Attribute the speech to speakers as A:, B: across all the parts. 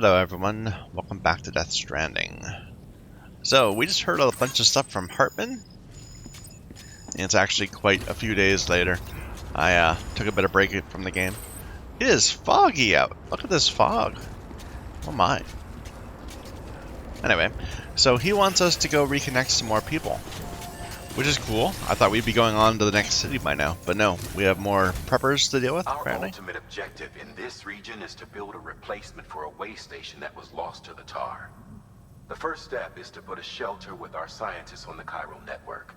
A: Hello everyone, welcome back to Death Stranding. So, we just heard a bunch of stuff from Hartman, and it's actually quite a few days later. I took a bit of break from the game. It is foggy out. Look at this fog. Oh my. Anyway, so he wants us to go reconnect some more people, which is cool. I thought we'd be going on to the next city by now, but no, we have more preppers to deal with, apparently.
B: Our ultimate objective in this region is to build a replacement for a way station that was lost to the tar. The first step is to put a shelter with our scientists on the chiral network.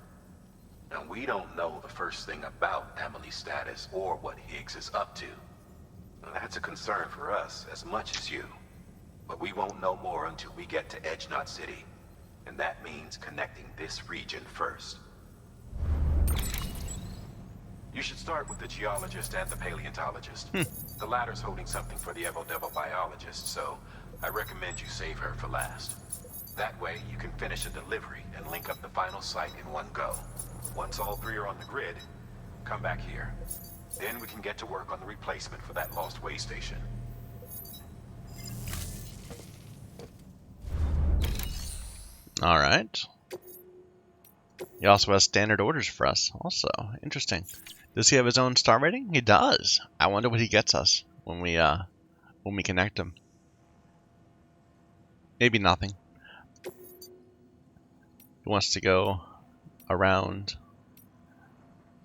B: Now, we don't know the first thing about Emily's status or what Higgs is up to. Now, that's a concern for us as much as you. But we won't know more until we get to Edge Knot City. And that means connecting this region first. You should start with the Geologist and the Paleontologist. The latter's holding something for the Evo-Devo Biologist, so I recommend you save her for last. That way, you can finish a delivery and link up the final site in one go. Once all three are on the grid, come back here. Then we can get to work on the replacement for that lost way station.
A: Alright. He also has standard orders for us, also. Interesting. Does he have his own star rating? He does. I wonder what he gets us when we connect him. Maybe nothing. He wants to go around.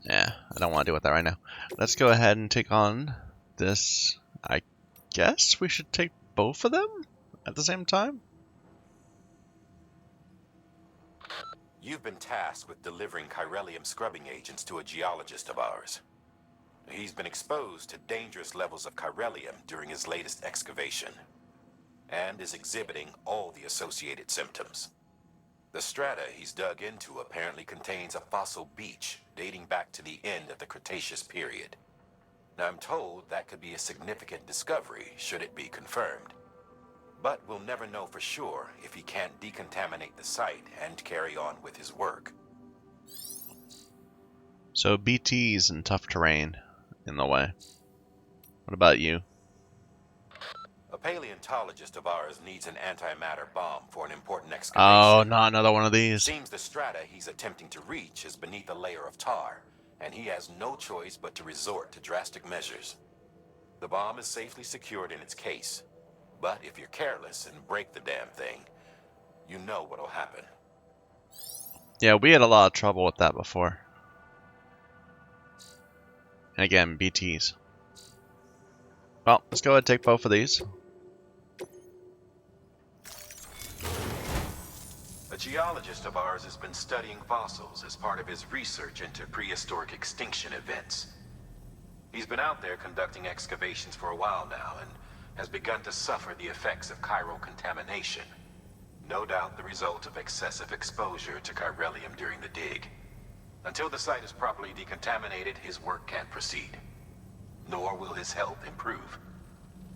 A: Yeah, I don't want to deal with that right now. Let's go ahead and take on this. I guess we should take both of them at the same time?
B: You've been tasked with delivering chiralium scrubbing agents to a geologist of ours. He's been exposed to dangerous levels of chiralium during his latest excavation, and is exhibiting all the associated symptoms. The strata he's dug into apparently contains a fossil beach dating back to the end of the Cretaceous period. Now, I'm told that could be a significant discovery should it be confirmed. But we'll never know for sure if he can't decontaminate the site and carry on with his work.
A: So BT's in tough terrain in the way. What about you?
B: A paleontologist of ours needs an antimatter bomb for an important excavation.
A: Oh, not another one of these.
B: Seems the strata he's attempting to reach is beneath a layer of tar, and he has no choice but to resort to drastic measures. The bomb is safely secured in its case, but if you're careless and break the damn thing, you know what'll happen.
A: Yeah, we had a lot of trouble with that before. And again, BT's. Well, let's go ahead and take both of these.
B: A geologist of ours has been studying fossils as part of his research into prehistoric extinction events. He's been out there conducting excavations for a while now and has begun to suffer the effects of chiral contamination. No doubt the result of excessive exposure to chiralium during the dig. Until the site is properly decontaminated, his work can't proceed. Nor will his health improve.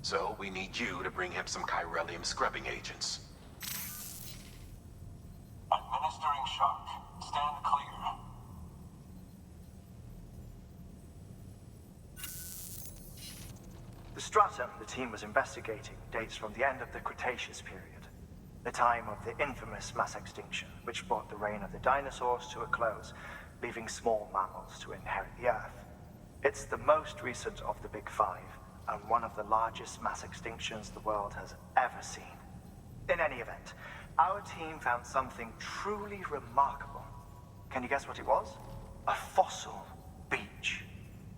B: So we need you to bring him some chiralium scrubbing agents.
C: Administering shock. Stand clear. The stratum the team was investigating dates from the end of the Cretaceous period, the time of the infamous mass extinction, which brought the reign of the dinosaurs to a close, leaving small mammals to inherit the Earth. It's the most recent of the Big Five, and one of the largest mass extinctions the world has ever seen. In any event, our team found something truly remarkable. Can you guess what it was? A fossil beach.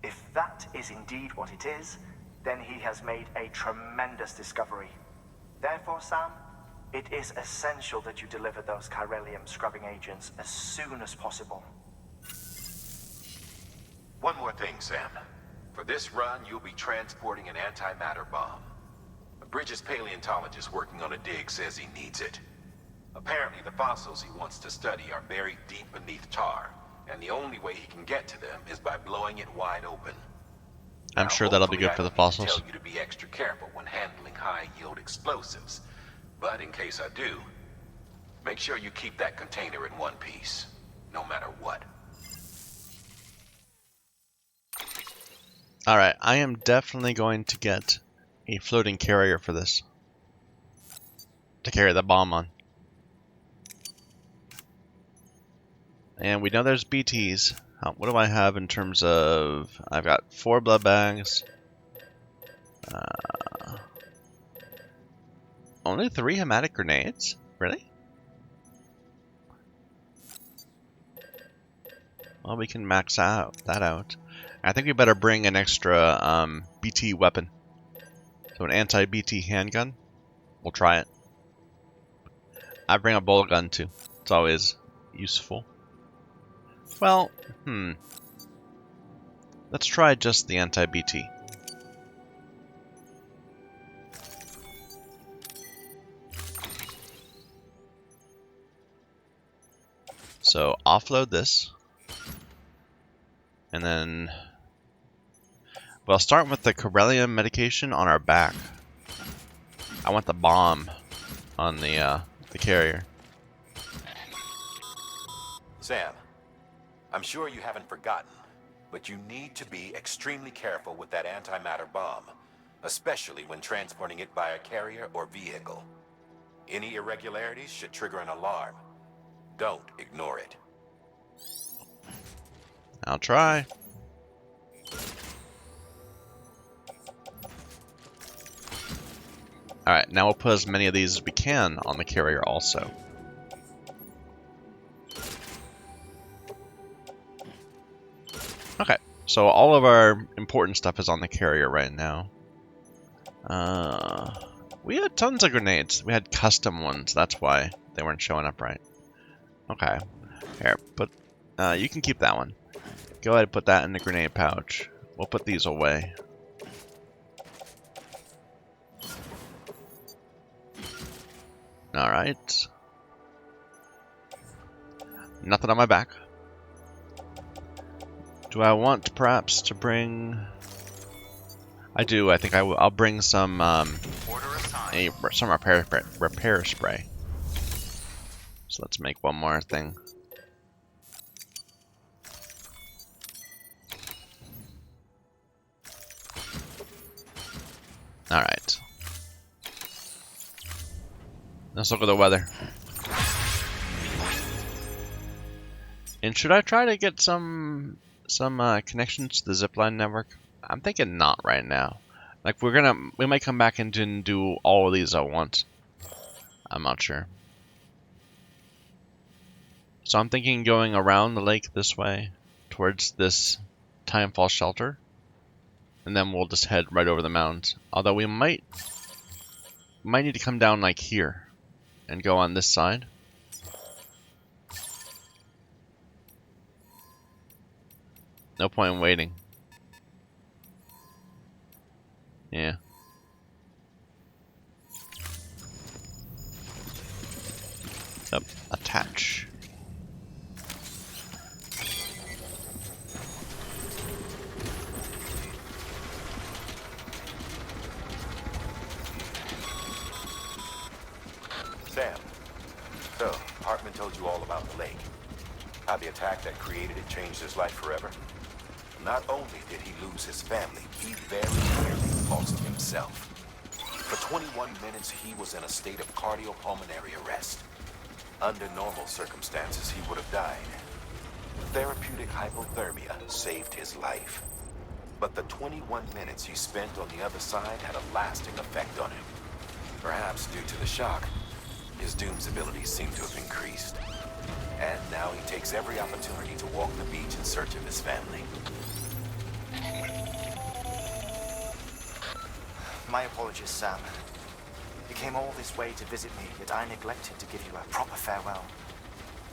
C: If that is indeed what it is, then he has made a tremendous discovery. Therefore, Sam, it is essential that you deliver those chiralium scrubbing agents as soon as possible.
B: One more thing, Sam. For this run, you'll be transporting an antimatter bomb. A Bridges paleontologist working on a dig says he needs it. Apparently, the fossils he wants to study are buried deep beneath tar, and the only way he can get to them is by blowing it wide open.
A: I'm sure that'll be good for the fossils.
B: I don't need to tell you to be extra careful when handling high-yield explosives, but in case I do, make sure you keep that container in one piece, no matter what.
A: Alright, I am definitely going to get a floating carrier for this. to carry the bomb on. And we know there's BTs. What do I have in terms of... I've got 4 blood bags. Only 3 hematic grenades? Really? Well, we can max that out. I think we better bring an extra BT weapon. So an anti-BT handgun. We'll try it. I bring a bullet gun too. It's always useful. Well, let's try just the anti-BT. So offload this. And then... Well, start with the Corellium medication on our back. I want the bomb on the carrier.
B: Sam, I'm sure you haven't forgotten, but you need to be extremely careful with that antimatter bomb, especially when transporting it by a carrier or vehicle. Any irregularities should trigger an alarm. Don't ignore it.
A: I'll try. Alright, now we'll put as many of these as we can on the carrier also. Okay, so all of our important stuff is on the carrier right now. We had tons of grenades. We had custom ones, that's why they weren't showing up right. Okay, here, you can keep that one. Go ahead and put that in the grenade pouch. We'll put these away. Alright. Nothing on my back. Do I want perhaps to bring... I do. I think I'll bring some some repair spray. So let's make one more thing. Alright. Let's look at the weather. And should I try to get some connections to the zipline network? I'm thinking not right now. Like we might come back and do all of these at once. I'm not sure. So I'm thinking going around the lake this way towards this Timefall shelter. And then we'll just head right over the mountains. Although we might need to come down like here and go on this side. No point in waiting. Yeah. Yep. Attach.
B: Sam, so Hartman told you all about the lake. How the attack that created it changed his life forever. Not only did he lose his family, he very nearly lost himself. For 21 minutes, he was in a state of cardiopulmonary arrest. Under normal circumstances, he would have died. Therapeutic hypothermia saved his life. But the 21 minutes he spent on the other side had a lasting effect on him. Perhaps due to the shock, his Doom's abilities seem to have increased. And now he takes every opportunity to walk the beach in search of his family.
C: My apologies, Sam. You came all this way to visit me, yet I neglected to give you a proper farewell.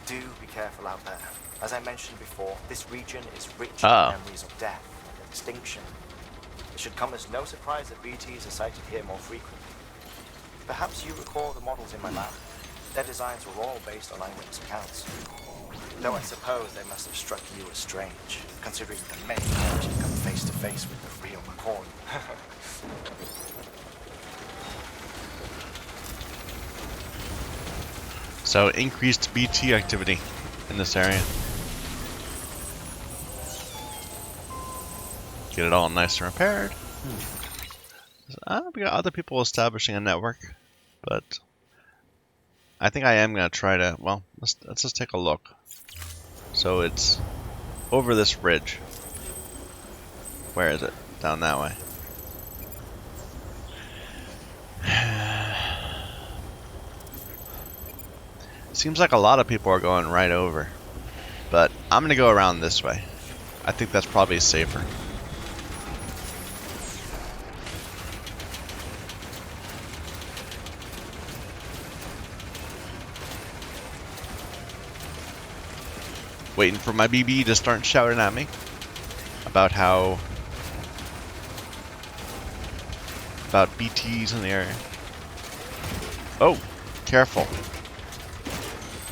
C: Do be careful out there. As I mentioned before, this region is rich in memories of death and extinction. It should come as no surprise that BTs are sighted here more frequently. Perhaps you recall the models in my lab. Their designs were all based on eyewitness accounts. Though I suppose they must have struck you as strange, considering the many times you've come face to face with the real McCoy.
A: So increased BT activity in this area. Get it all nice and repaired. We got other people establishing a network, but I think I am gonna try to. Well, let's just take a look. So it's over this ridge. Where is it? Down that way. Seems like a lot of people are going right over. But I'm gonna go around this way. I think that's probably safer. Waiting for my BB to start shouting at me about BTs in the area. Oh, careful.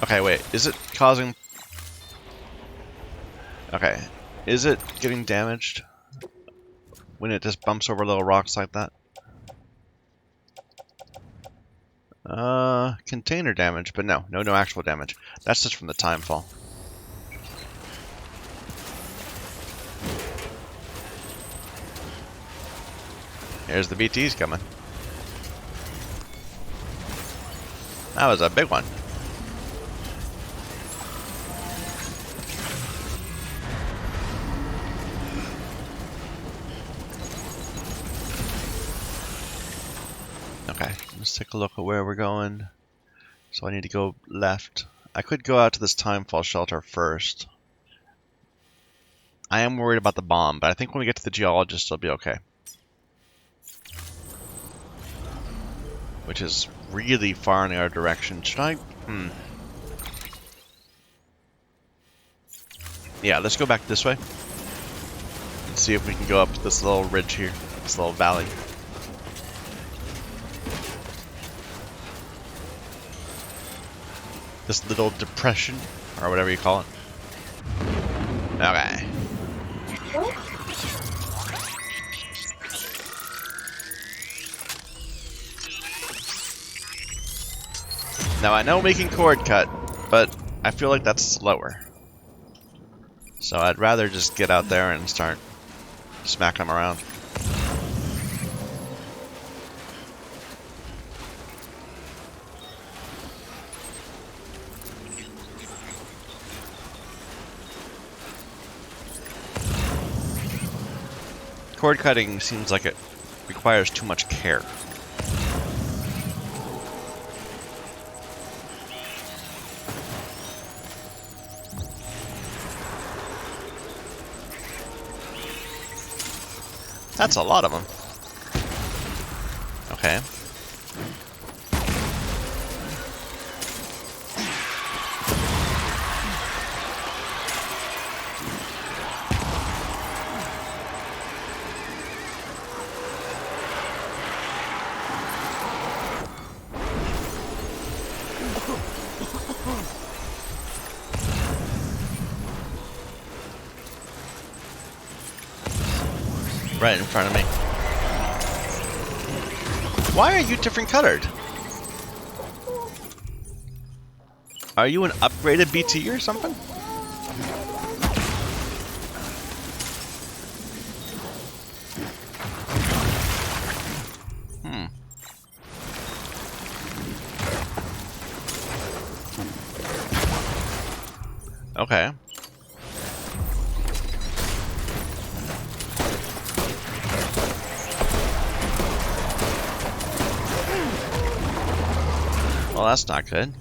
A: Okay, wait. Is it causing... Okay. Is it getting damaged when it just bumps over little rocks like that? Container damage, but no actual damage. That's just from the time fall. Here's the BTs coming. That was a big one. Okay, let's take a look at where we're going. So I need to go left. I could go out to this timefall shelter first. I am worried about the bomb, but I think when we get to the Geologist, it'll be okay. Which is really far in our direction. Should I? Yeah, let's go back this way. And see if we can go up this little ridge here. This little valley. This little depression, or whatever you call it. Okay. Now I know we can cord cut, but I feel like that's slower. So I'd rather just get out there and start smacking them around. Cord cutting seems like it requires too much care. That's a lot of them. Okay. Right in front of me. Why are you different colored? Are you an upgraded BT or something? Okay. Well, that's not good.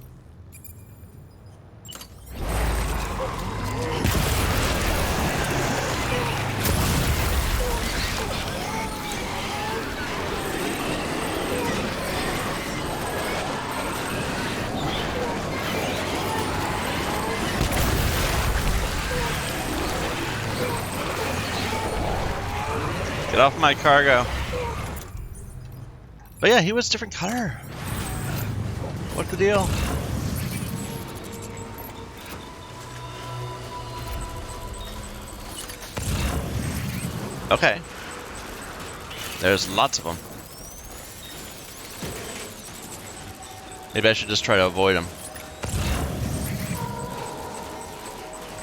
A: Get off my cargo. But yeah, he was a different color. What's the deal? Okay. There's lots of them. Maybe I should just try to avoid them.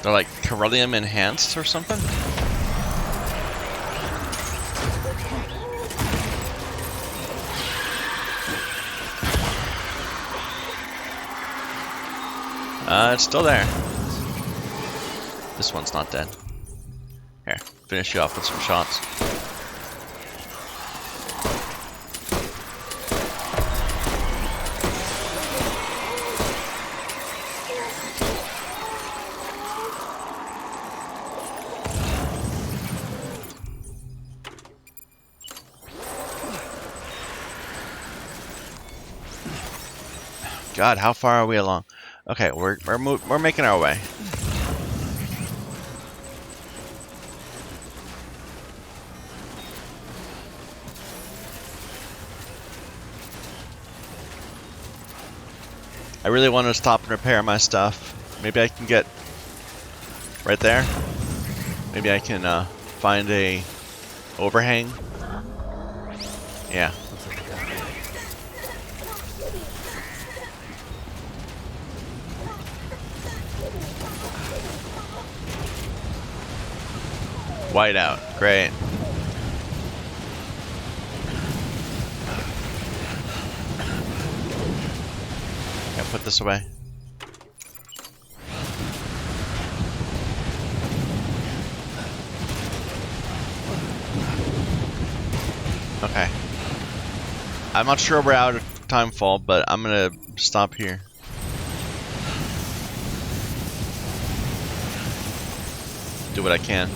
A: They're like Corellium enhanced or something? It's still there. This one's not dead. Here, finish you off with some shots. God, how far are we along? Okay, we're making our way. I really want to stop and repair my stuff. Maybe I can get right there. Maybe I can find a overhang. Yeah. Whiteout, great. Gotta put this away. Okay. I'm not sure we're out of timefall, but I'm gonna stop here. Do what I can.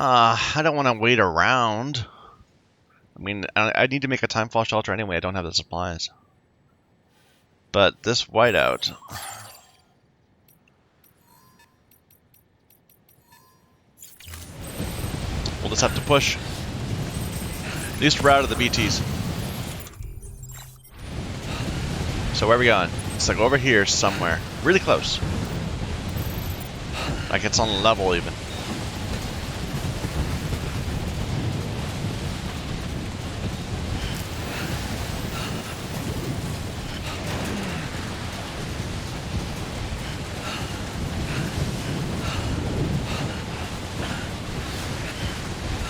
A: I don't want to wait around. I mean, I need to make a timefall shelter anyway. I don't have the supplies. But this whiteout. We'll just have to push. At least we're out of the BTs. So where are we going? It's like over here somewhere. Really close. Like it's on level even.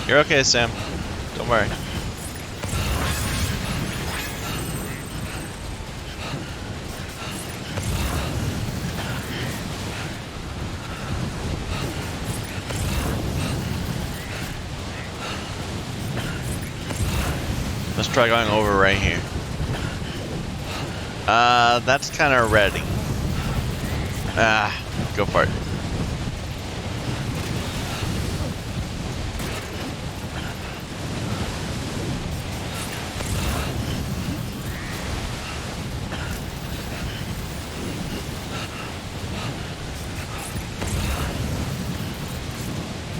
A: You're okay, Sam. Don't worry. Let's try going over right here. That's kind of ready. Go for it.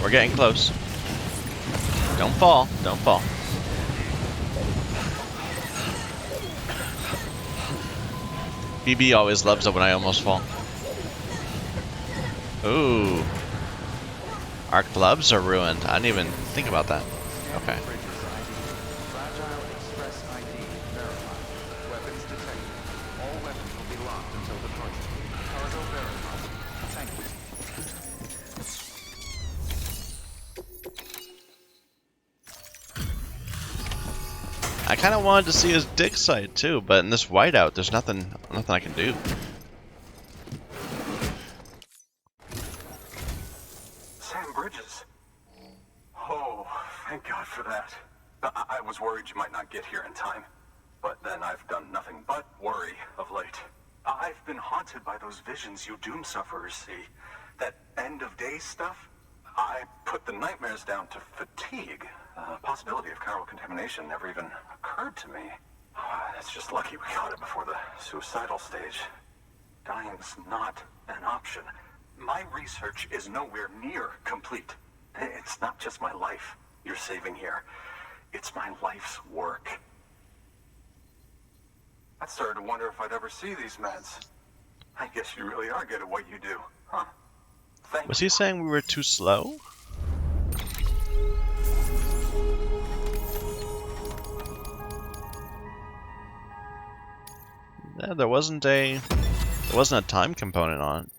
A: We're getting close. Don't fall. Don't fall. BB always loves it when I almost fall. Ooh. Our gloves are ruined. I didn't even think about that. Okay. I kind of wanted to see his dig site too, but in this whiteout, there's nothing I can do.
D: Sam Bridges. Oh, thank God for that. I was worried you might not get here in time, but then I've done nothing but worry of late. I've been haunted by those visions you doom sufferers see. That end of day stuff. I put the nightmares down to fatigue. The possibility of chiral contamination never even occurred to me. It's just lucky we got it before the suicidal stage. Dying's not an option. My research is nowhere near complete. It's not just my life you're saving here. It's my life's work. I started to wonder if I'd ever see these meds. I guess you really are good at what you do, huh? Thank you.
A: Was he saying we were too slow? Yeah, there wasn't a time component on it.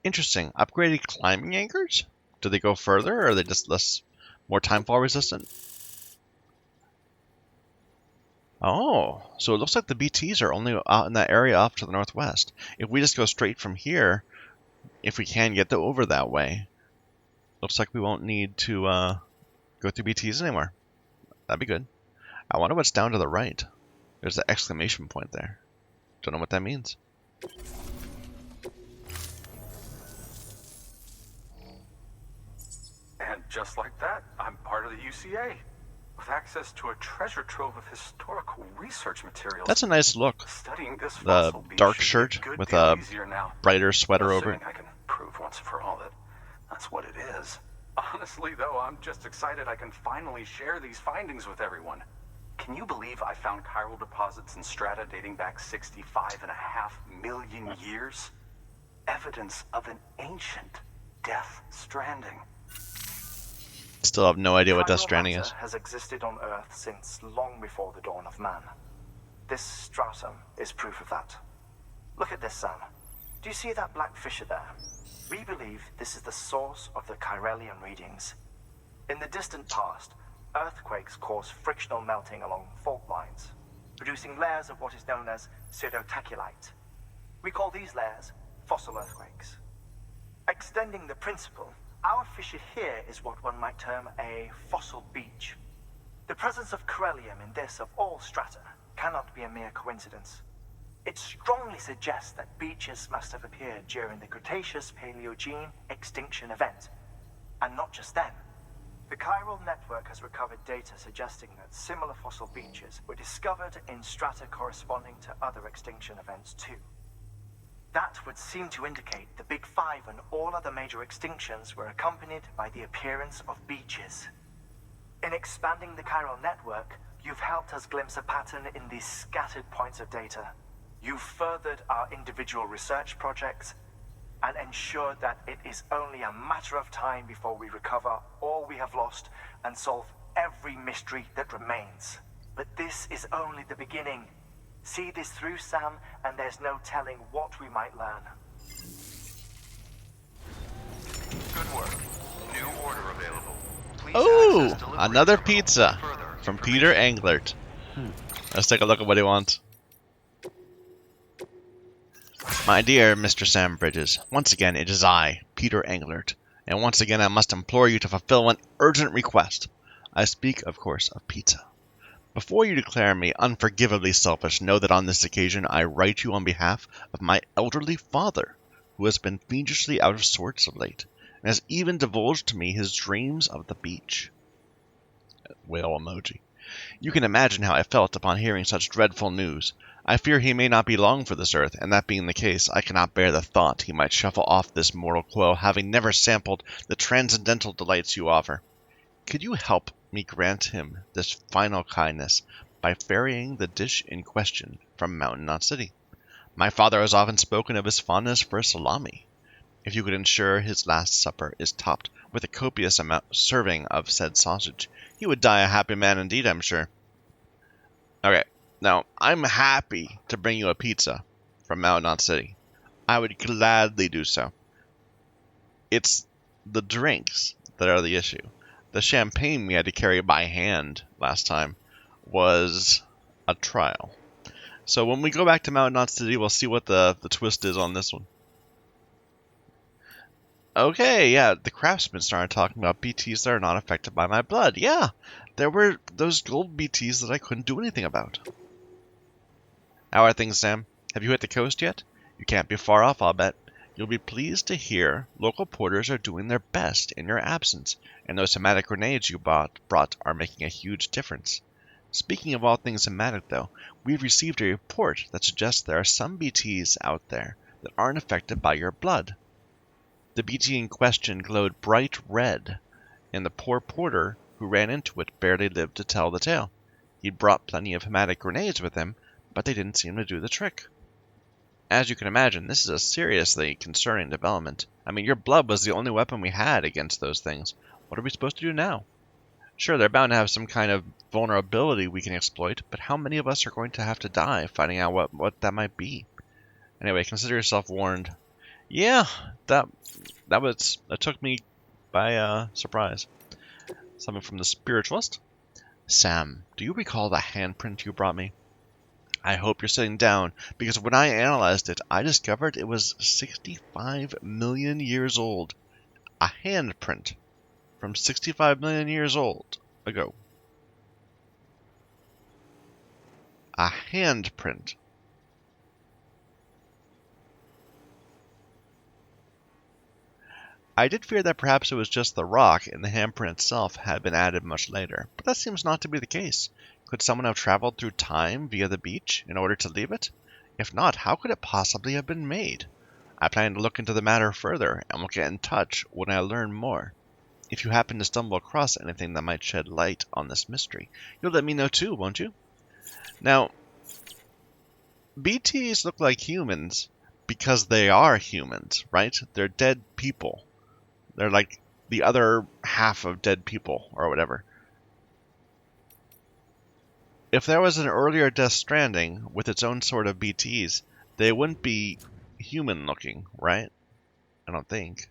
A: Interesting. Upgraded climbing anchors? Do they go further, or are they just more timefall resistant? Oh, so it looks like the BTs are only out in that area off to the northwest. If we just go straight from here, if we can get over that way, looks like we won't need to go through BTs anymore. That'd be good. I wonder what's down to the right. There's an exclamation point there. Don't know what that means.
D: And just like that, I'm part of the UCA, with access to a treasure trove of historical research materials.
A: That's a nice look.
D: Studying this
A: The
D: fossil beach
A: dark
D: should be
A: shirt
D: good
A: with
D: deal
A: a
D: easier now.
A: brighter sweater over it.
D: Assuming I can prove once and for all that that's what it is. Honestly, though, I'm just excited I can finally share these findings with everyone. Can you believe I found chiral deposits in strata dating back 65.5 million years? Evidence of an ancient Death Stranding.
A: Still have no idea what Death Stranding
C: Chiral
A: is.
C: matter has existed on Earth since long before the dawn of man. This stratum is proof of that. Look at this, Sam. Do you see that black fissure there? We believe this is the source of the chiralium readings. In the distant past, earthquakes caused frictional melting along fault lines, producing layers of what is known as pseudotaculite. We call these layers fossil earthquakes. Extending the principle, our fissure here is what one might term a fossil beach. The presence of chiralium in this of all strata cannot be a mere coincidence. It strongly suggests that beaches must have appeared during the Cretaceous-Paleogene extinction event. And not just then. The chiral network has recovered data suggesting that similar fossil beaches were discovered in strata corresponding to other extinction events too. That would seem to indicate the Big Five and all other major extinctions were accompanied by the appearance of beaches. In expanding the chiral network, you've helped us glimpse a pattern in these scattered points of data. You've furthered our individual research projects and ensured that it is only a matter of time before we recover all we have lost and solve every mystery that remains. But this is only the beginning. See this through, Sam, and there's no telling what we might learn.
E: Good work. New order available. Please
A: Oh,
E: access delivery
A: another
E: terminal
A: pizza
E: for further
A: from Peter Englert. Let's take a look at what he wants. My dear Mr. Sam Bridges, once again it is I, Peter Englert, and once again I must implore you to fulfill one urgent request. I speak, of course, of pizza. Before you declare me unforgivably selfish, know that on this occasion I write you on behalf of my elderly father, who has been fiendishly out of sorts of late, and has even divulged to me his dreams of the beach. Whale emoji. You can imagine how I felt upon hearing such dreadful news. I fear he may not be long for this earth, and that being the case, I cannot bear the thought he might shuffle off this mortal coil, having never sampled the transcendental delights you offer. Could you help me grant him this final kindness by ferrying the dish in question from Mountain Knot City? My father has often spoken of his fondness for salami. If you could ensure his last supper is topped with a copious serving of said sausage, he would die a happy man indeed, I'm sure. Okay, now, I'm happy to bring you a pizza from Mountain Knot City. I would gladly do so. It's the drinks that are the issue. The champagne we had to carry by hand last time was a trial. So when we go back to Mountain Knot City, we'll see what the twist is on this one. Okay, yeah, the craftsman started talking about BTs that are not affected by my blood. Yeah, there were those gold BTs that I couldn't do anything about. How are things, Sam? Have you hit the coast yet? You can't be far off, I'll bet. You'll be pleased to hear local porters are doing their best in your absence, and those hematic grenades you brought are making a huge difference. Speaking of all things hematic, though, we've received a report that suggests there are some BTs out there that aren't affected by your blood. The BT in question glowed bright red, and the poor porter who ran into it barely lived to tell the tale. He'd brought plenty of hematic grenades with him, but they didn't seem to do the trick. As you can imagine, this is a seriously concerning development. I mean, your blood was the only weapon we had against those things. What are we supposed to do now? Sure, they're bound to have some kind of vulnerability we can exploit, but how many of us are going to have to die finding out what that might be? Anyway, consider yourself warned. Yeah, that took me by surprise. Something from the spiritualist. Sam, do you recall the handprint you brought me? I hope you're sitting down, because when I analyzed it, I discovered it was 65 million years old. A handprint from 65 million years old ago. A handprint. I did fear that perhaps it was just the rock and the handprint itself had been added much later, but that seems not to be the case. Could someone have traveled through time via the beach in order to leave it? If not, how could it possibly have been made? I plan to look into the matter further and will get in touch when I learn more. If you happen to stumble across anything that might shed light on this mystery, you'll let me know too, won't you? Now, BTs look like humans because they are humans, right? They're dead people. They're like the other half of dead people, or whatever. If there was an earlier Death Stranding with its own sort of BTs, they wouldn't be human-looking, right? I don't think.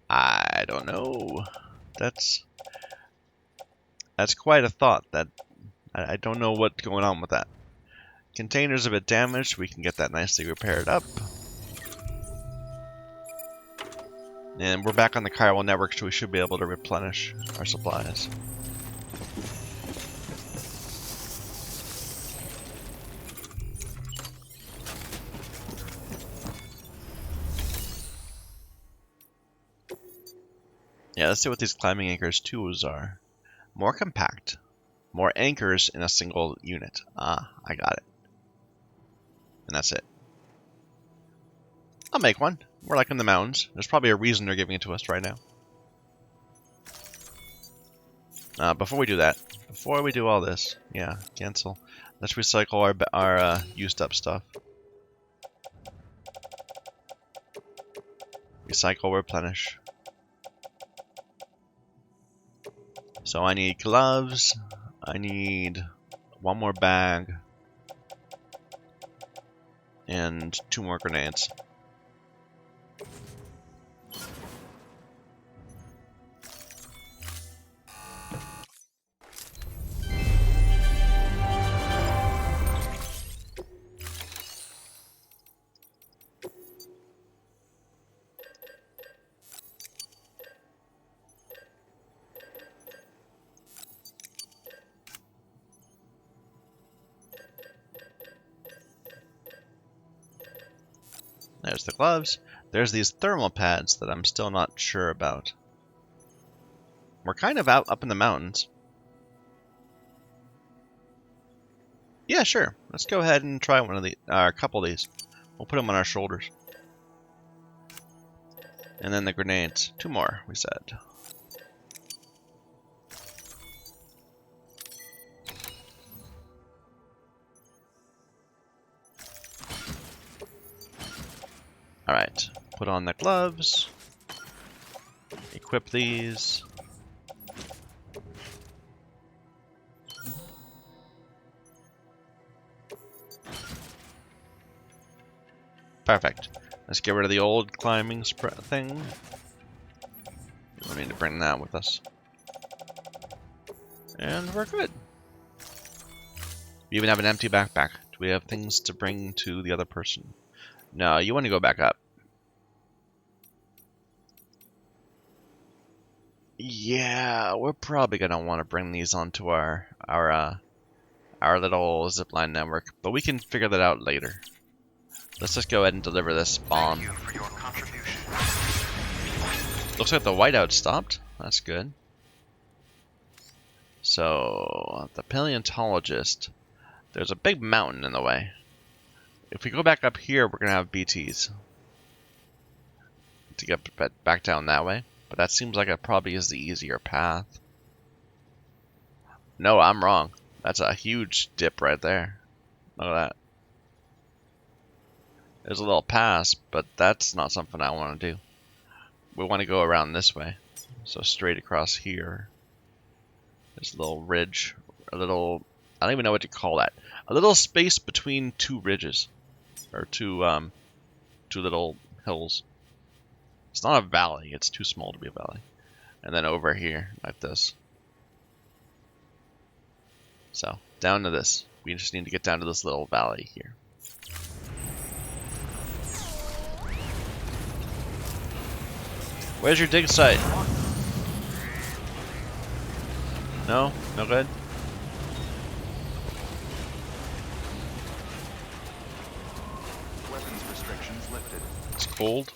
A: I don't know. That's quite a thought. That I don't know what's going on with that. Container's a bit damaged. We can get that nicely repaired up. And we're back on the chiral network, so we should be able to replenish our supplies. Yeah, let's see what these climbing anchors 2s are. More compact. More anchors in a single unit. Ah, I got it. And that's it. I'll make one. We're like in the mountains. There's probably a reason they're giving it to us right now. Before we do that, before we do all this, yeah, cancel. Let's recycle our used up stuff. Recycle, replenish. So I need gloves. I need one more bag. And 2 more grenades. There's the gloves. There's these thermal pads that I'm still not sure about. We're kind of out up in the mountains. Yeah, sure. Let's go ahead and try one of the, a couple of these. We'll put them on our shoulders. And then the grenades. 2 more, we said. Alright, put on the gloves. Equip these. Perfect. Let's get rid of the old climbing thing. We need to bring that with us. And we're good. We even have an empty backpack. Do we have things to bring to the other person? No, you want to go back up. Yeah, we're probably gonna want to bring these onto our little zipline network, but we can figure that out later. Let's just go ahead and deliver this bomb.
E: Thank you for your contribution.
A: Looks like the whiteout stopped. That's good. So, the Paleontologist. There's a big mountain in the way. If we go back up here, we're going to have BTs. To get back down that way. But that seems like it probably is the easier path. No, I'm wrong. That's a huge dip right there. Look at that. There's a little pass, but that's not something I want to do. We want to go around this way. So straight across here. There's a little ridge. A little... I don't even know what to call that. A little space between 2 ridges. Or 2 two little hills. It's not a valley. It's too small to be a valley. And then over here, like this. So, down to this. We just need to get down to this little valley here. Where's your dig site? No? No good?
E: Weapons restrictions lifted.
A: It's cold.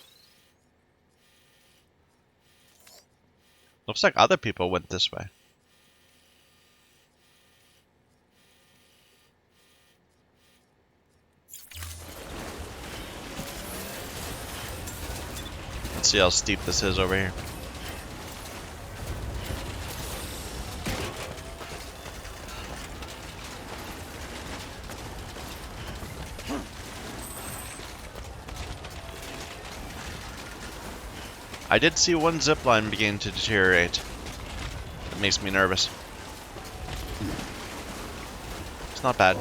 A: Looks like other people went this way. Let's see how steep this is over here. I did see one zipline begin to deteriorate. It makes me nervous. It's not bad.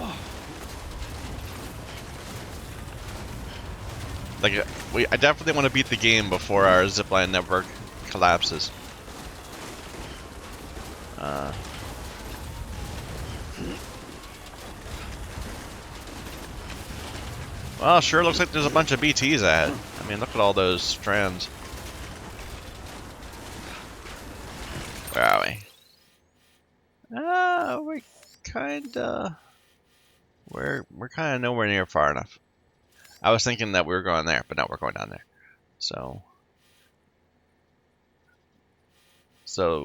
A: Like, I definitely want to beat the game before our zipline network collapses. Well, sure looks like there's a bunch of BTs ahead. I mean, look at all those strands. Where are we? We're kinda... We're kinda nowhere near far enough. I was thinking that we were going there, but no, we're going down there. So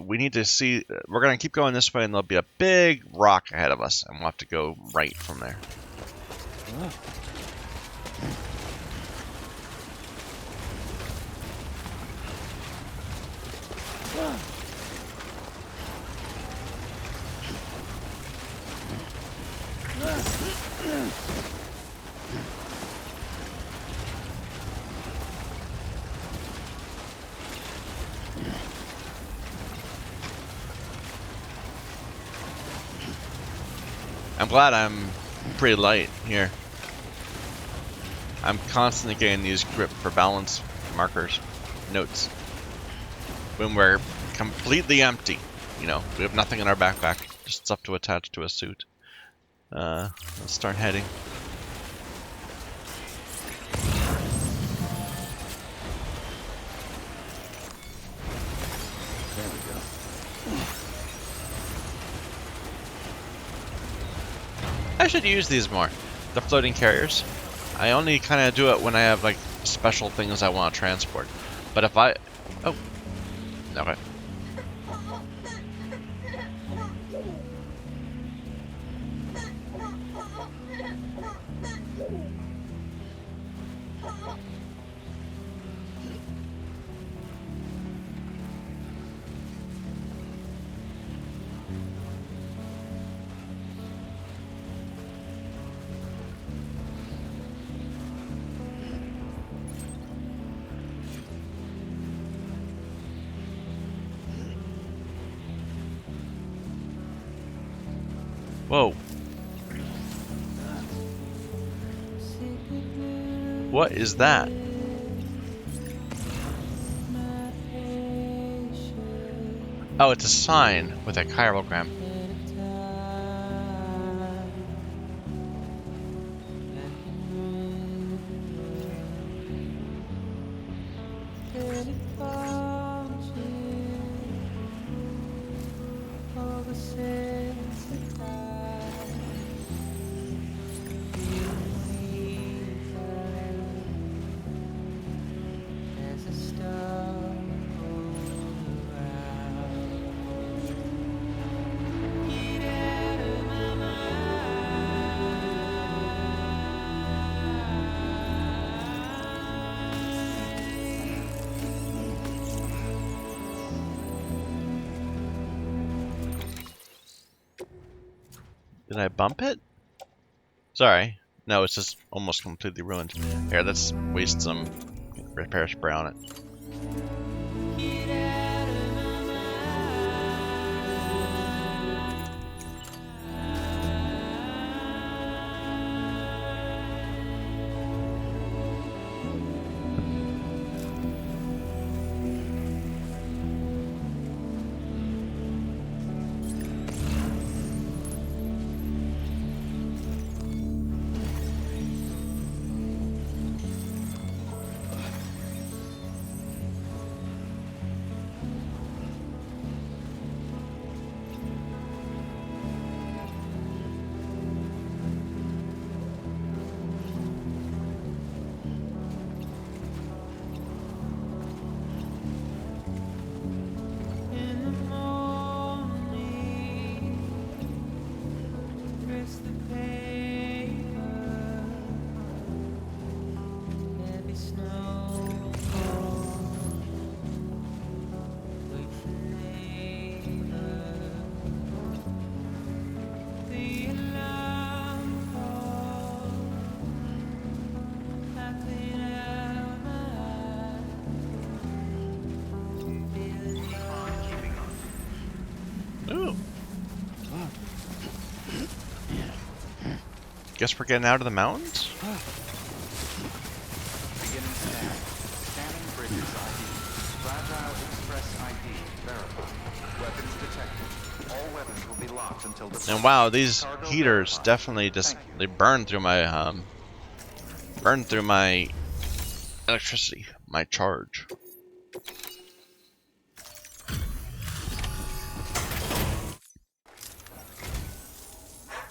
A: we need to see... We're gonna keep going this way, and there'll be a big rock ahead of us, and we'll have to go right from there. I'm glad I'm pretty light here. I'm constantly getting these grip for balance markers, notes. When we're completely empty, you know, we have nothing in our backpack, just stuff to attach to a suit. Let's start heading.
E: There we go.
A: I should use these more, the floating carriers. I only kind of do it when I have like special things I want to transport. But if I... Oh. Okay. Whoa. What is that? Oh, it's a sign with a chirogram. Did I bump it? Sorry. No, it's just almost completely ruined. Here, let's waste some repair spray on it. guess we're getting out of the mountains?
E: Beginning scan. Scanning bridges ID. Fragile Express ID verified. Weapons detected. All weapons will be locked until the...
A: And wow, these
E: Cargo
A: heaters
E: verified.
A: definitely just
E: Thank you.
A: they burn through my electricity, my charge.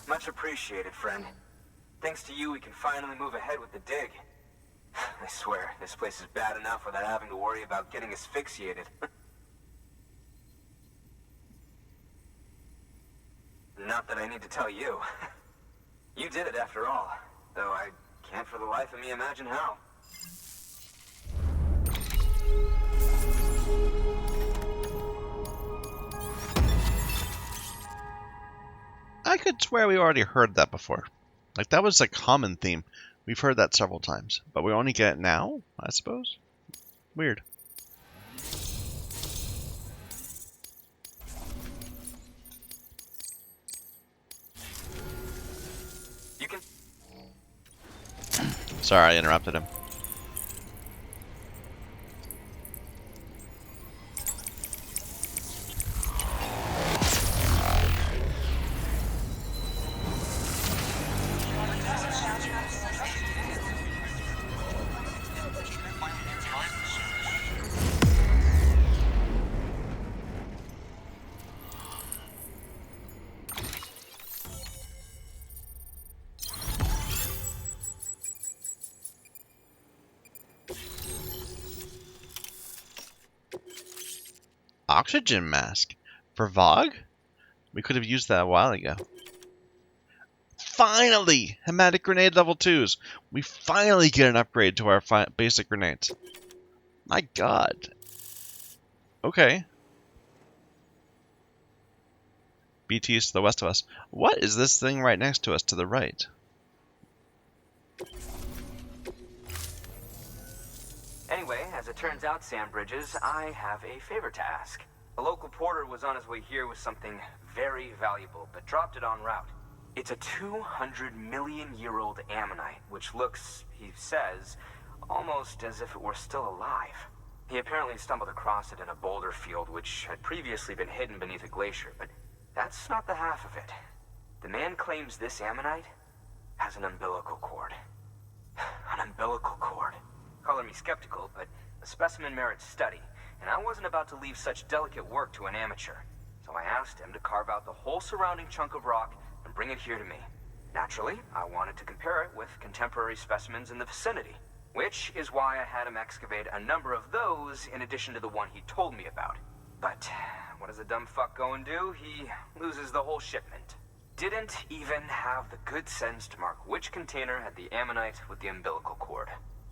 F: Much appreciated, friend. Thanks to you, we can finally move ahead with the dig. I swear, this place is bad enough without having to worry about getting asphyxiated. Not that I need to tell you. You did it after all, though I can't for the life of me imagine how.
A: I could swear we already heard that before. Like, that was a common theme. We've heard that several times, but we only get it now, I suppose? Weird.
F: You can...
A: Sorry, I interrupted him. Oxygen mask? For Vogue? We could have used that a while ago. Finally! Hematic grenade level 2s! We finally get an upgrade to our basic grenades. My god. Okay. BT's to the west of us. What is this thing right next to us to the right?
F: Anyway, as it turns out, Sam Bridges, I have a favor to ask. A local porter was on his way here with something very valuable, but dropped it en route. It's a 200-million-year-old ammonite, which looks, he says, almost as if it were still alive. He apparently stumbled across it in a boulder field which had previously been hidden beneath a glacier, but that's not the half of it. The man claims this ammonite has an umbilical cord. An umbilical cord. Color me skeptical, but the specimen merits study, and I wasn't about to leave such delicate work to an amateur. So I asked him to carve out the whole surrounding chunk of rock and bring it here to me. Naturally, I wanted to compare it with contemporary specimens in the vicinity, which is why I had him excavate a number of those in addition to the one he told me about. But what does a dumb fuck go and do? He loses the whole shipment. Didn't even have the good sense to mark which container had the ammonite with the umbilical cord.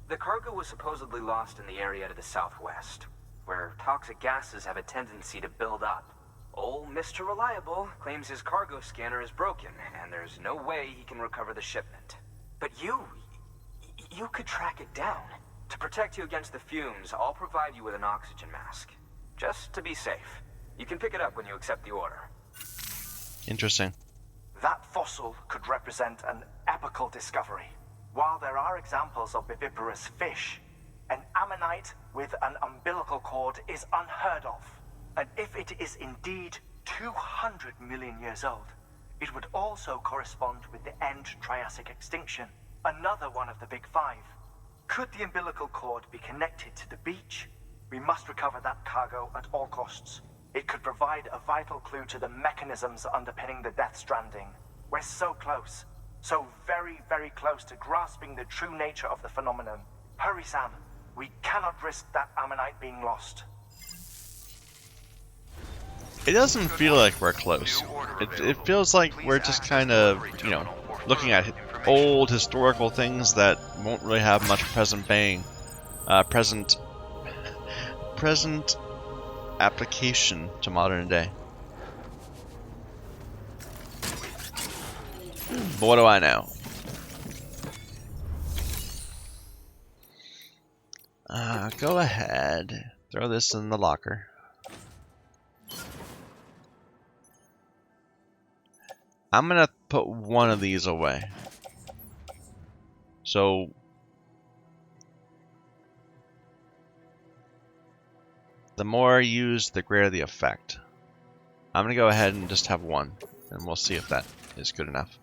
F: The cargo was supposedly lost in the area to the southwest, where toxic gases have a tendency to build up. Old Mr. Reliable claims his cargo scanner is broken, and there's no way he can recover the shipment. But you could track it down. To protect you against the fumes, I'll provide you with an oxygen mask. Just to be safe. You can pick it up when you accept the order.
A: Interesting.
C: That fossil could represent an epochal discovery. While there are examples of viviparous fish, an ammonite with an umbilical cord is unheard of. And if it is indeed 200 million years old, it would also correspond with the end Triassic extinction, another one of the big five. Could the umbilical cord be connected to the beach? We must recover that cargo at all costs. It could provide a vital clue to the mechanisms underpinning the Death Stranding. We're so close. So very, very close to grasping the true nature of the phenomenon. Hurry, Sam. We cannot risk that ammonite being lost.
A: It doesn't feel like we're close. It feels like we're just kind of, you know, looking at old historical things that won't really have much present application to modern day. But what do I know? Go ahead. Throw this in the locker. I'm gonna put one of these away. So the more used, the greater the effect. I'm going to go ahead and just have one, and we'll see if that is good enough.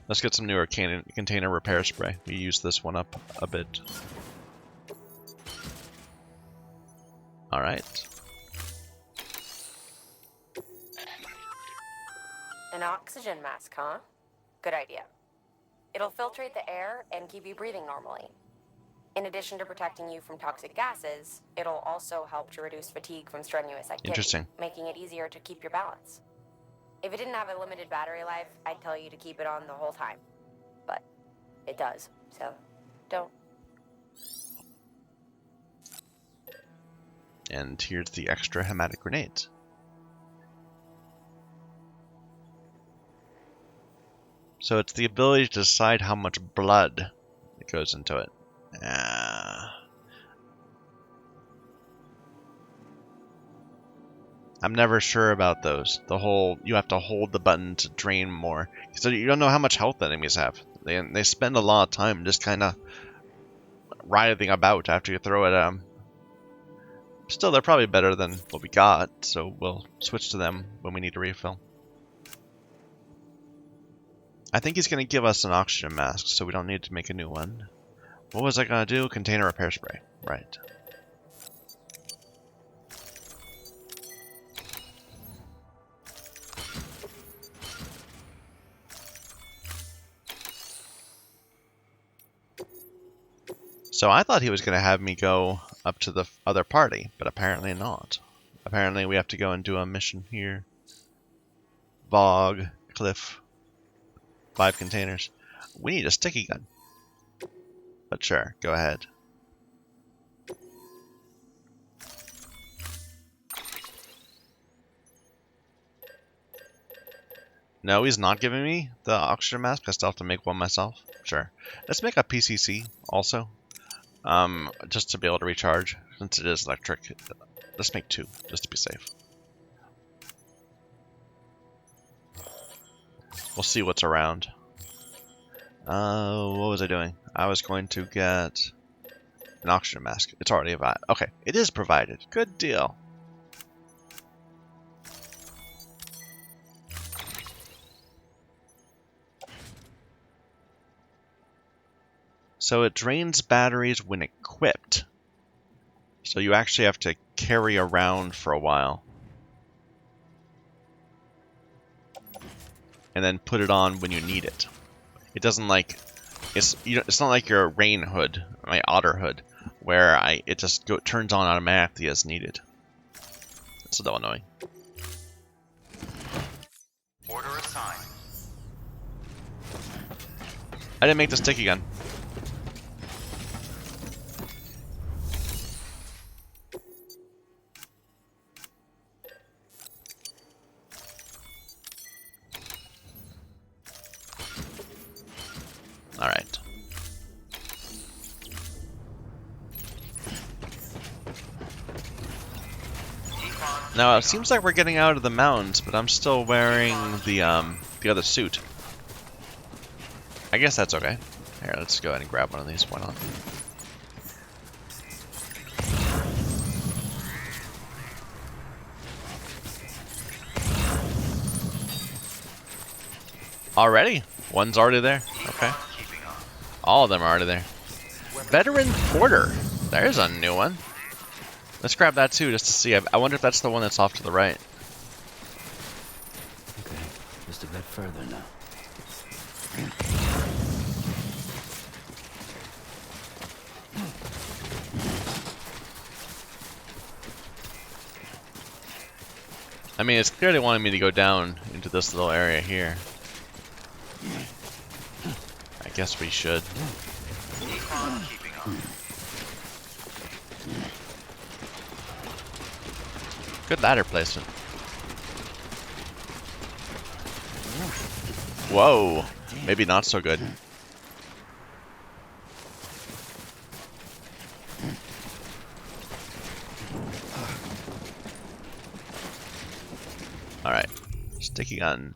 A: Let's get some newer container repair spray. We use this one up a bit. Alright.
G: An oxygen mask, huh? Good idea. It'll filtrate the air and keep you breathing normally. In addition to protecting you from toxic gases, it'll also help to reduce fatigue from strenuous activity,
A: Interesting.
G: making it easier to keep your balance. If it didn't have a limited battery life, I'd tell you to keep it on the whole time. But it does, so don't.
A: And here's the extra hematic grenades. So it's the ability to decide how much blood that goes into it. I'm never sure about those. The whole, you have to hold the button to drain more. So you don't know how much health enemies have. They spend a lot of time just kind of writhing about after you throw it at them. Still, they're probably better than what we got, so we'll switch to them when we need a refill. I think he's going to give us an oxygen mask, so we don't need to make a new one. What was I going to do? Container repair spray. Right. So I thought he was going to have me go up to the other party, but apparently not. Apparently we have to go and do a mission here. Bog, cliff, 5 containers. We need a sticky gun. But sure, go ahead. No, he's not giving me the oxygen mask. I still have to make one myself. Sure. Let's make a PCC also. Just to be able to recharge, since it is electric. Let's make 2, just to be safe. We'll see what's around. What was I doing? I was going to get an oxygen mask. It's already provided. Okay, it is provided. Good deal. So it drains batteries when equipped. So you actually have to carry around for a while. And then put it on when you need it. It doesn't like... It's not like your rain hood, my otter hood, where it just turns on automatically as needed. It's a little annoying.
E: Order assigned.
A: I didn't make the sticky gun. Alright. Now it seems like we're getting out of the mountains, but I'm still wearing the other suit. I guess that's okay. Here, let's go ahead and grab one of these. Why not? Already? One's already there? Okay. All of them are already there. Veteran Porter. There's a new one. Let's grab that too, just to see. I wonder if that's the one that's off to the right.
H: Okay, just a bit further now.
A: I mean, it's clearly wanting me to go down into this little area here. I guess we should. Good ladder placement. Whoa, maybe not so good. Alright, sticky gun.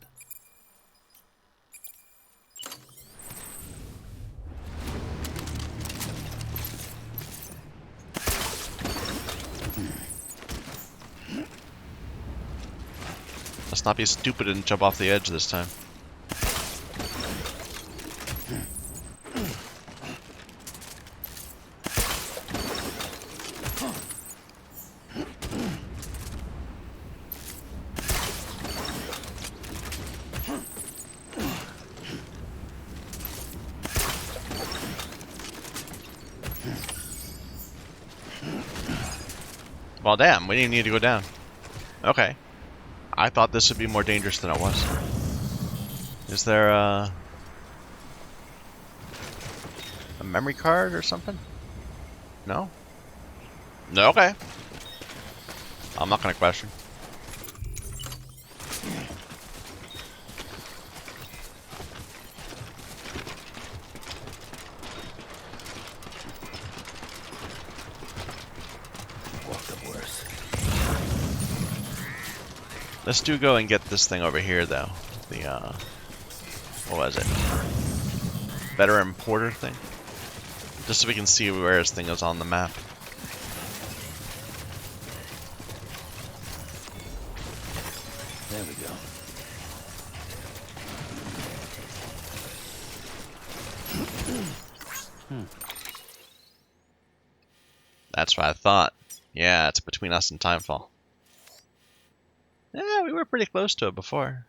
A: Let's not be stupid and jump off the edge this time. Well, damn, we didn't need to go down. Okay. I thought this would be more dangerous than it was. Is there a memory card or something? No? No, okay. I'm not gonna question. Let's go and get this thing over here, though. The, what was it? Veteran Porter thing? Just so we can see where this thing is on the map.
H: There we go.
A: That's what I thought. Yeah, it's between us and Timefall. Yeah, we were pretty close to it before.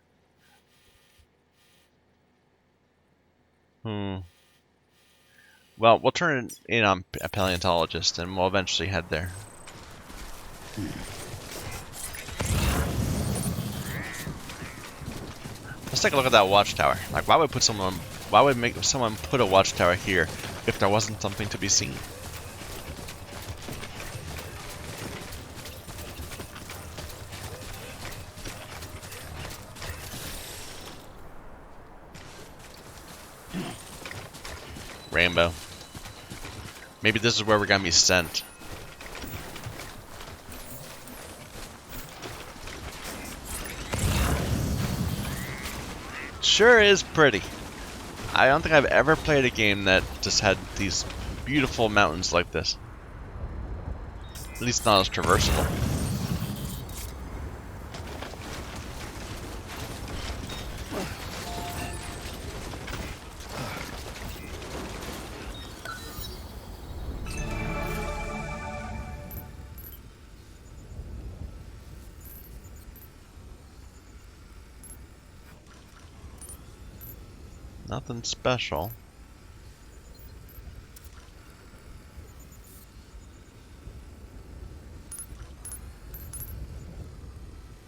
A: Well, we'll turn it in on a Paleontologist, and we'll eventually head there. Let's take a look at that watchtower. Like, why would someone put a watchtower here if there wasn't something to be seen? Rainbow. Maybe this is where we're gonna be sent. Sure is pretty. I don't think I've ever played a game that just had these beautiful mountains like this. At least not as traversable. Nothing special.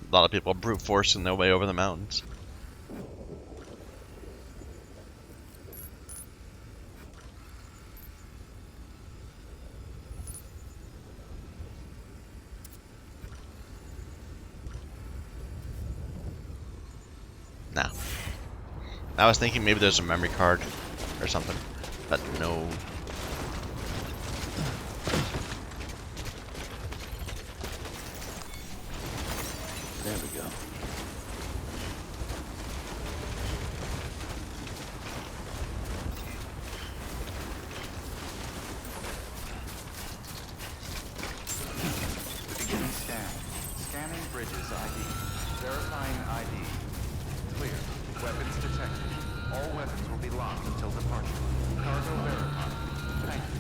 A: A lot of people brute forcing their way over the mountains. Nah. I was thinking maybe there's a memory card or something, but no.
H: There we go.
E: Beginning scan. Scanning bridges ID. Verifying ID. Clear. Weapons detected. All weapons will be locked until departure. Cargo verified. Thank you.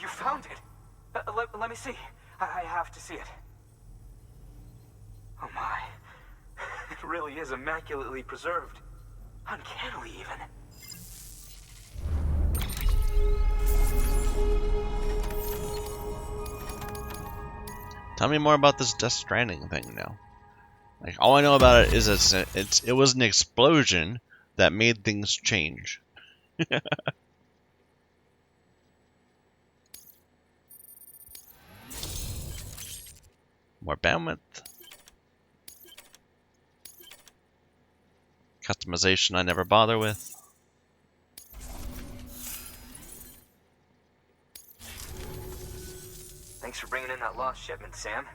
F: You found it! Let me see. I have to see it. Oh my. It really is immaculately preserved. Uncannily, even.
A: Tell me more about this Death Stranding thing now. Like, all I know about it is it was an explosion that made things change. More bandwidth. Customization I never bother with.
F: Thanks for bringing in that lost shipment, Sam.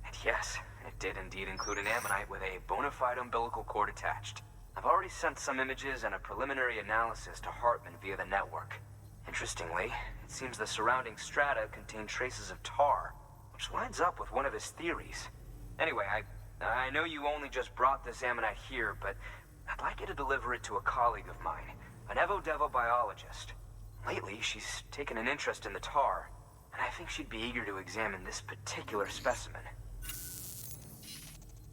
F: And yes, it did indeed include an ammonite with a bona fide umbilical cord attached. I've already sent some images and a preliminary analysis to Hartman via the network. Interestingly, it seems the surrounding strata contain traces of tar, which lines up with one of his theories. Anyway, I know you only just brought this ammonite here, but I'd like you to deliver it to a colleague of mine, an Evo-Devo biologist. Lately, she's taken an interest in the tar, and I think she'd be eager to examine this particular specimen.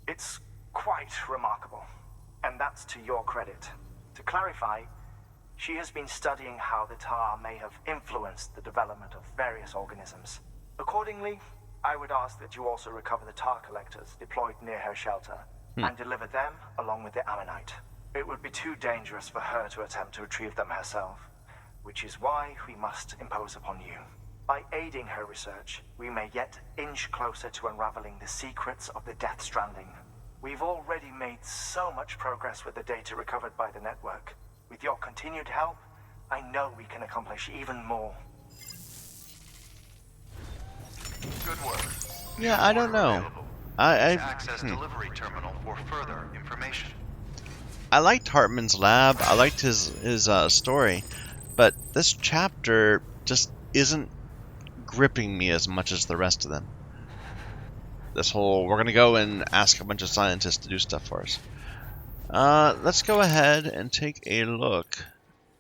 C: It's quite remarkable, and that's to your credit. To clarify, she has been studying how the tar may have influenced the development of various organisms. Accordingly, I would ask that you also recover the tar collectors deployed near her shelter and deliver them along with the ammonite. It would be too dangerous for her to attempt to retrieve them herself, which is why we must impose upon you. By aiding her research, we may yet inch closer to unraveling the secrets of the Death Stranding. We've already made so much progress with the data recovered by the network. With your continued help, I know we can accomplish even more.
E: Good work.
A: Yeah, I don't know. I
E: Access delivery terminal for further information.
A: I liked Hartman's lab. I liked his story, but this chapter just isn't gripping me as much as the rest of them. This whole, we're gonna go and ask a bunch of scientists to do stuff for us. Let's go ahead and take a look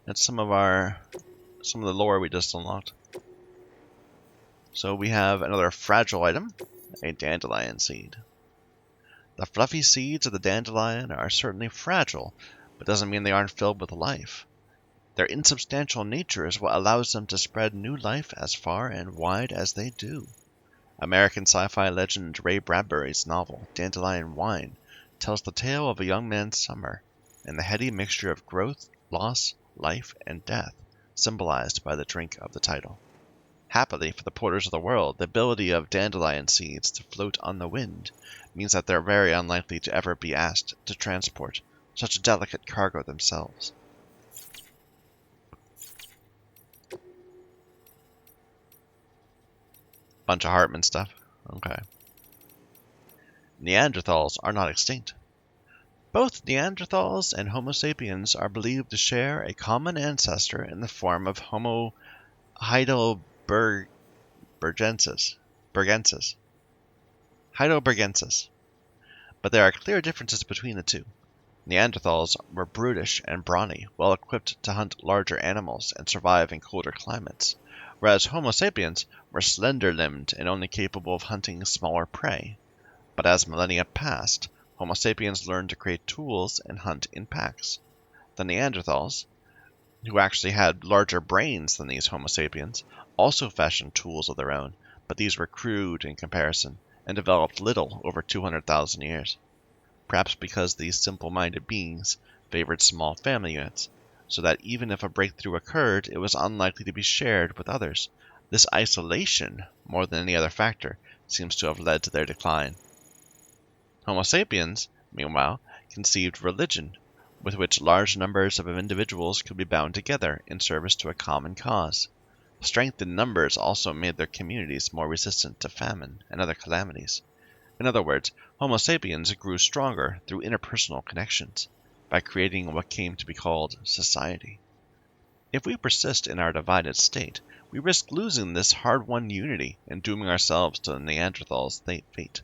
A: at some of the lore we just unlocked. So we have another fragile item, a dandelion seed. The fluffy seeds of the dandelion are certainly fragile, but doesn't mean they aren't filled with life. Their insubstantial nature is what allows them to spread new life as far and wide as they do. American sci-fi legend Ray Bradbury's novel, Dandelion Wine, tells the tale of a young man's summer, and the heady mixture of growth, loss, life, and death, symbolized by the drink of the title. Happily for the porters of the world, the ability of dandelion seeds to float on the wind means that they're very unlikely to ever be asked to transport such a delicate cargo themselves. Bunch of Hartman stuff. Okay. Neanderthals are not extinct. Both Neanderthals and Homo sapiens are believed to share a common ancestor in the form of Homo heidelbergensis. But there are clear differences between the two. Neanderthals were brutish and brawny, well equipped to hunt larger animals and survive in colder climates, whereas Homo sapiens were slender-limbed and only capable of hunting smaller prey. But as millennia passed, Homo sapiens learned to create tools and hunt in packs. The Neanderthals, who actually had larger brains than these Homo sapiens, also fashioned tools of their own, but these were crude in comparison, and developed little over 200,000 years. Perhaps because these simple-minded beings favored small family units, so that even if a breakthrough occurred, it was unlikely to be shared with others. This isolation, more than any other factor, seems to have led to their decline. Homo sapiens, meanwhile, conceived religion, with which large numbers of individuals could be bound together in service to a common cause. Strength in numbers also made their communities more resistant to famine and other calamities. In other words, Homo sapiens grew stronger through interpersonal connections, by creating what came to be called society. If we persist in our divided state, we risk losing this hard-won unity and dooming ourselves to the Neanderthals' fate.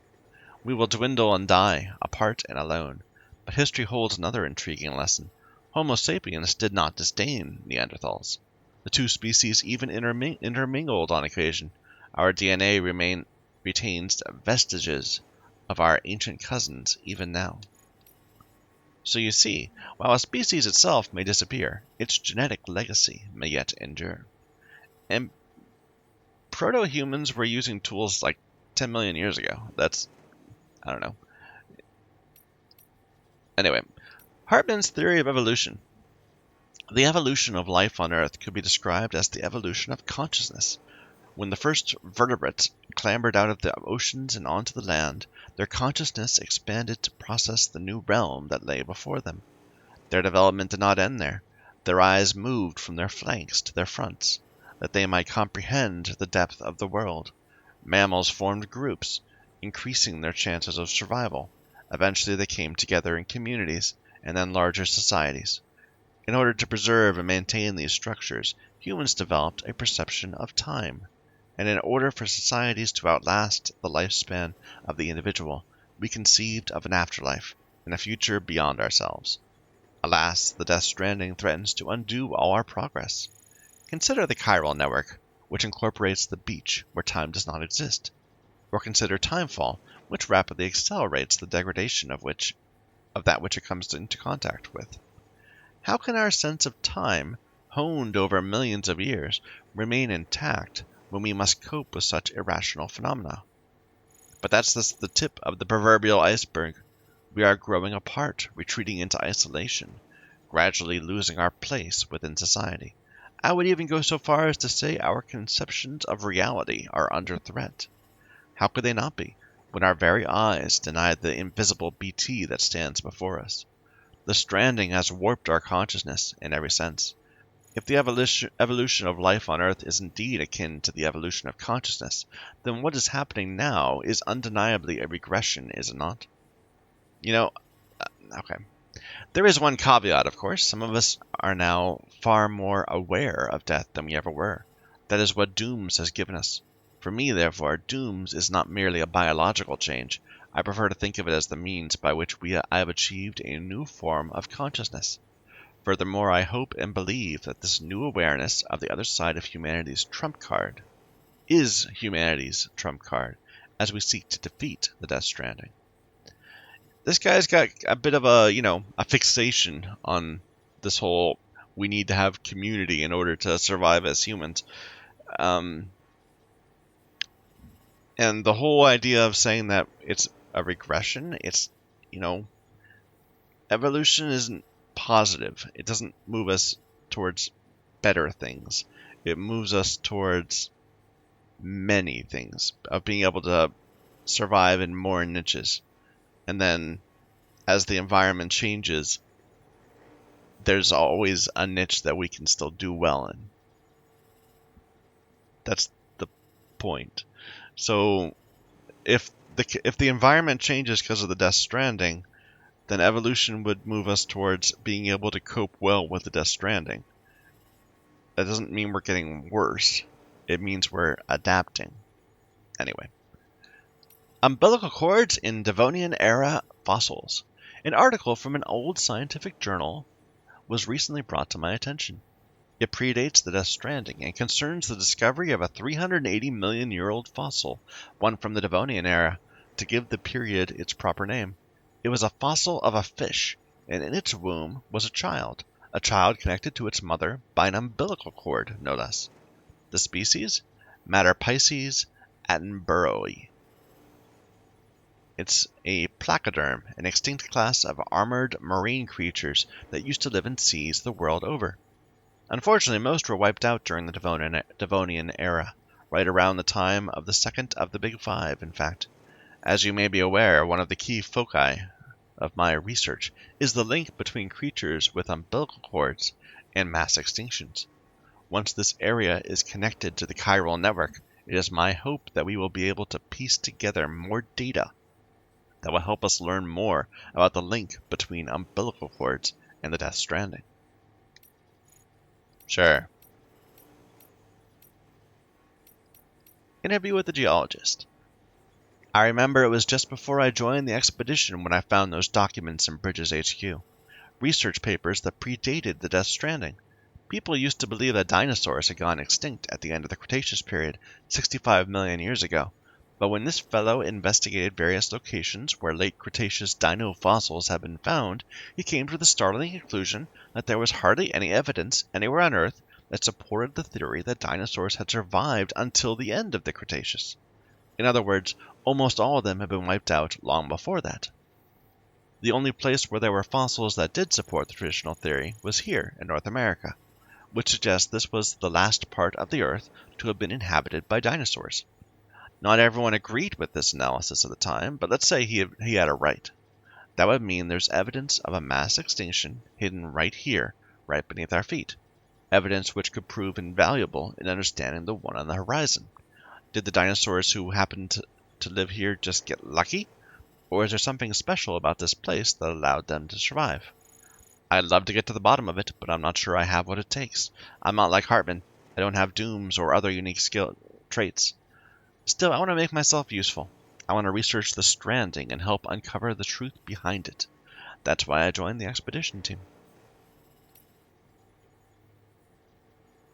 A: We will dwindle and die, apart and alone. But history holds another intriguing lesson. Homo sapiens did not disdain Neanderthals. The two species even intermingled on occasion. Our DNA retains vestiges of our ancient cousins even now. So you see, while a species itself may disappear, its genetic legacy may yet endure. And proto-humans were using tools like 10 million years ago. I don't know. Anyway, Hartman's theory of evolution. The evolution of life on Earth could be described as the evolution of consciousness. When the first vertebrates clambered out of the oceans and onto the land, their consciousness expanded to process the new realm that lay before them. Their development did not end there. Their eyes moved from their flanks to their fronts, that they might comprehend the depth of the world. Mammals formed groups, increasing their chances of survival. Eventually they came together in communities, and then larger societies. In order to preserve and maintain these structures, humans developed a perception of time. And in order for societies to outlast the lifespan of the individual, we conceived of an afterlife and a future beyond ourselves. Alas, the Death Stranding threatens to undo all our progress. Consider the chiral network, which incorporates the beach where time does not exist. Or consider timefall, which rapidly accelerates the degradation of that which it comes into contact with. How can our sense of time, honed over millions of years, remain intact when we must cope with such irrational phenomena? But that's just the tip of the proverbial iceberg. We are growing apart, retreating into isolation, gradually losing our place within society. I would even go so far as to say our conceptions of reality are under threat. How could they not be, when our very eyes deny the invisible BT that stands before us? The Stranding has warped our consciousness in every sense. If the evolution of life on Earth is indeed akin to the evolution of consciousness, then what is happening now is undeniably a regression, is it not? Okay. There is one caveat, of course. Some of us are now far more aware of death than we ever were. That is what Dooms has given us. For me, therefore, Dooms is not merely a biological change. I prefer to think of it as the means by which I have achieved a new form of consciousness. Furthermore, I hope and believe that this new awareness of the other side of humanity's trump card is humanity's trump card as we seek to defeat the Death Stranding. This guy's got a bit of a fixation on this whole we need to have community in order to survive as humans. And the whole idea of saying that it's a regression, evolution isn't positive. It doesn't move us towards better things. It moves us towards many things, of being able to survive in more niches. And then, as the environment changes, there's always a niche that we can still do well in. That's the point. So, if the environment changes because of the Death Stranding, then evolution would move us towards being able to cope well with the Death Stranding. That doesn't mean we're getting worse. It means we're adapting. Anyway. Umbilical cords in Devonian-era fossils. An article from an old scientific journal was recently brought to my attention. It predates the Death Stranding and concerns the discovery of a 380-million-year-old fossil, one from the Devonian era, to give the period its proper name. It was a fossil of a fish, and in its womb was a child connected to its mother by an umbilical cord, no less. The species? Materpices attenboroughii. It's a placoderm, an extinct class of armored marine creatures that used to live in seas the world over. Unfortunately, most were wiped out during the Devonian era, right around the time of the second of the Big Five, in fact. As you may be aware, one of the key foci of my research is the link between creatures with umbilical cords and mass extinctions. Once this area is connected to the chiral network, it is my hope that we will be able to piece together more data that will help us learn more about the link between umbilical cords and the Death Stranding. Sure. Interview with the Geologist. I remember it was just before I joined the expedition when I found those documents in Bridges HQ. Research papers that predated the Death Stranding. People used to believe that dinosaurs had gone extinct at the end of the Cretaceous period, 65 million years ago. But when this fellow investigated various locations where late Cretaceous dino fossils had been found, he came to the startling conclusion that there was hardly any evidence anywhere on Earth that supported the theory that dinosaurs had survived until the end of the Cretaceous. In other words, almost all of them had been wiped out long before that. The only place where there were fossils that did support the traditional theory was here in North America, which suggests this was the last part of the Earth to have been inhabited by dinosaurs. Not everyone agreed with this analysis at the time, but let's say he had it right. That would mean there's evidence of a mass extinction hidden right here, right beneath our feet. Evidence which could prove invaluable in understanding the one on the horizon. Did the dinosaurs who happened to live here just get lucky? Or is there something special about this place that allowed them to survive? I'd love to get to the bottom of it, but I'm not sure I have what it takes. I'm not like Hartman. I don't have dooms or other unique skill traits. Still, I want to make myself useful. I want to research the stranding and help uncover the truth behind it. That's why I joined the expedition team.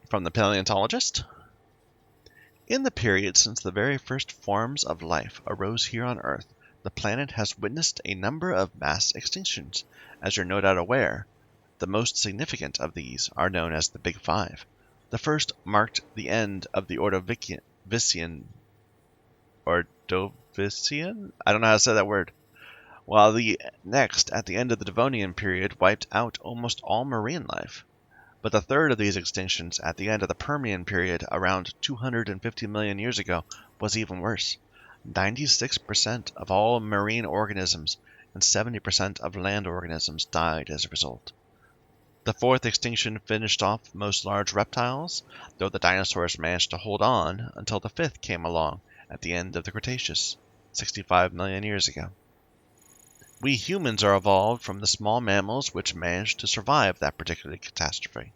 A: From the Paleontologist. In the period since the very first forms of life arose here on Earth, the planet has witnessed a number of mass extinctions. As you're no doubt aware, the most significant of these are known as the Big Five. The first marked the end of the Ordovician, I don't know how to say that word, while the next, at the end of the Devonian period, wiped out almost all marine life. But the third of these extinctions, at the end of the Permian period, around 250 million years ago, was even worse. 96% of all marine organisms and 70% of land organisms died as a result. The fourth extinction finished off most large reptiles, though the dinosaurs managed to hold on until the fifth came along at the end of the Cretaceous, 65 million years ago. We humans are evolved from the small mammals which managed to survive that particular catastrophe.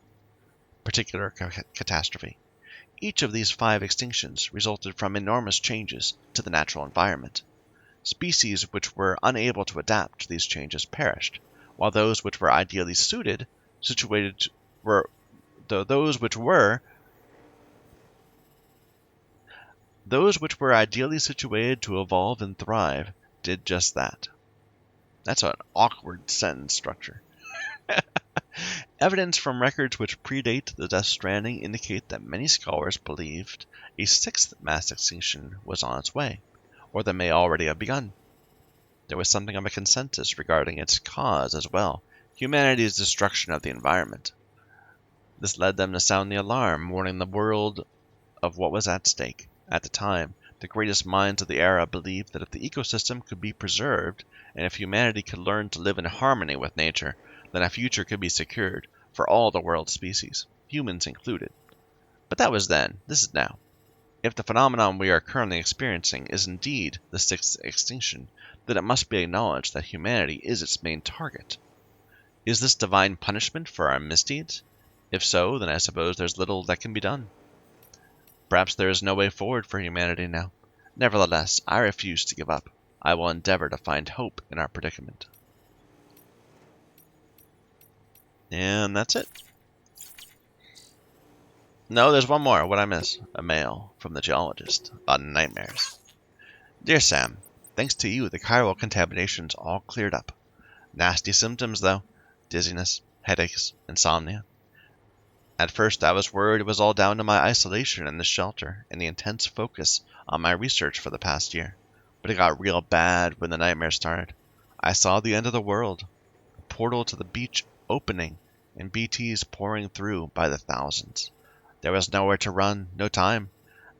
A: Each of these five extinctions resulted from enormous changes to the natural environment. Species which were unable to adapt to these changes perished, while those which were ideally situated to evolve and thrive did just that. That's an awkward sentence structure. Evidence from records which predate the Death Stranding indicate that many scholars believed a sixth mass extinction was on its way, or that may already have begun. There was something of a consensus regarding its cause as well, humanity's destruction of the environment. This led them to sound the alarm, warning the world of what was at stake. At the time, the greatest minds of the era believed that if the ecosystem could be preserved, and if humanity could learn to live in harmony with nature, then a future could be secured for all the world's species, humans included. But that was then. This is now. If the phenomenon we are currently experiencing is indeed the sixth extinction, then it must be acknowledged that humanity is its main target. Is this divine punishment for our misdeeds? If so, then I suppose there's little that can be done. Perhaps there is no way forward for humanity now. Nevertheless, I refuse to give up. I will endeavor to find hope in our predicament. And that's it. No, there's one more. What'd I miss? A mail from the Geologist about nightmares. Dear Sam, thanks to you, the chiral contamination's all cleared up. Nasty symptoms, though. Dizziness, headaches, insomnia. At first, I was worried it was all down to my isolation in the shelter and the intense focus on my research for the past year. But it got real bad when the nightmare started. I saw the end of the world. A portal to the beach opening and BTs pouring through by the thousands. There was nowhere to run, no time.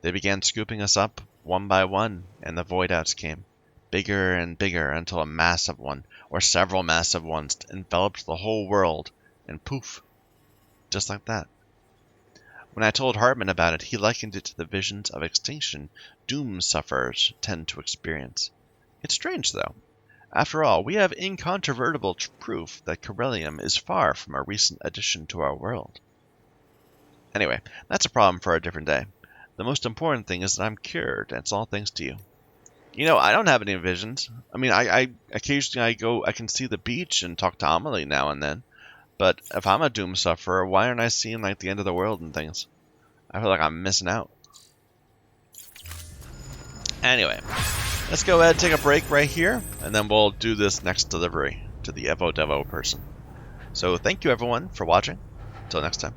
A: They began scooping us up one by one, and the void outs came, bigger and bigger until a massive one, or several massive ones, enveloped the whole world, and poof, just like that. When I told Hartman about it, he likened it to the visions of extinction doom sufferers tend to experience. It's strange, though. After all, we have incontrovertible proof that Corellium is far from a recent addition to our world. Anyway, that's a problem for a different day. The most important thing is that I'm cured, and it's all thanks to you. You know, I don't have any visions. I mean, I occasionally I can see the beach and talk to Amelie now and then. But if I'm a doom sufferer, why aren't I seeing like the end of the world and things? I feel like I'm missing out. Anyway, let's go ahead and take a break right here, and then we'll do this next delivery to the Evo Devo person. So thank you everyone for watching. Until next time.